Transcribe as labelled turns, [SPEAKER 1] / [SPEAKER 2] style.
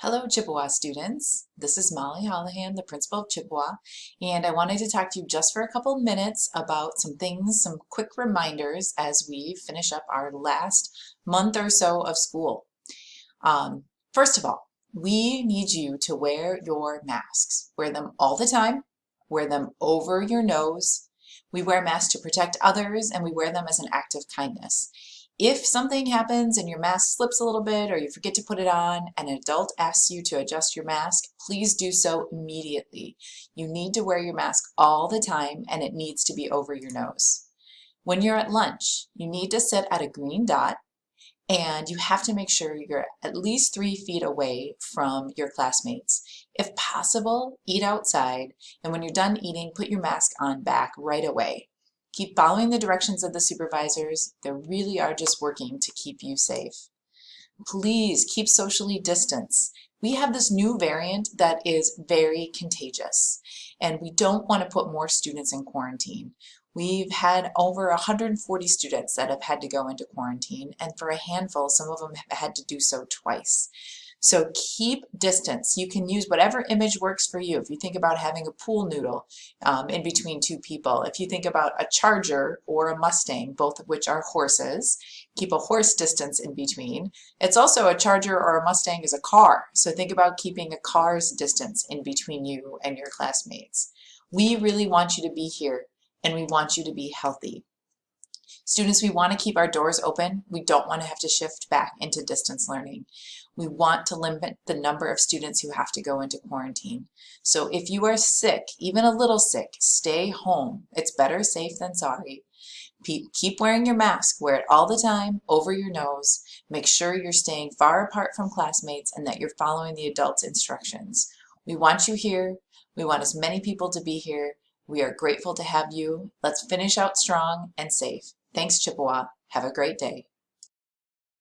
[SPEAKER 1] Hello, Chippewa students. This is Molly Holohan, the principal of Chippewa, and I wanted to talk to you just for a couple minutes about some things, some quick reminders as we finish up our last month or so of school. First of all, we need you to wear your masks. Wear them all the time. Wear them over your nose. We wear masks to protect others, and we wear them as an act of kindness. If something happens and your mask slips a little bit or you forget to put it on and an adult asks you to adjust your mask, please do so immediately. You need to wear your mask all the time and it needs to be over your nose. When you're at lunch, you need to sit at a green dot and you have to make sure you're at least 3 feet away from your classmates. If possible, eat outside, and when you're done eating, put your mask on back right away. Keep following the directions of the supervisors. They really are just working to keep you safe. Please keep socially distanced. We have this new variant that is very contagious, and we don't want to put more students in quarantine. We've had over 140 students that have had to go into quarantine, and for a handful, some of them have had to do so twice. So keep distance. You can use whatever image works for you. If you think about having a pool noodle in between two people, if you think about a charger or a Mustang, both of which are horses, keep a horse distance in between. It's also a charger or a Mustang is a car. So think about keeping a car's distance in between you and your classmates. We really want you to be here and we want you to be healthy. Students, we want to keep our doors open. We don't want to have to shift back into distance learning. We want to limit the number of students who have to go into quarantine. So if you are sick, even a little sick, stay home. It's better safe than sorry. Keep wearing your mask. Wear it all the time, over your nose. Make sure you're staying far apart from classmates and that you're following the adults' instructions. We want you here. We want as many people to be here. We are grateful to have you. Let's finish out strong and safe. Thanks, Chippewa. Have a great day.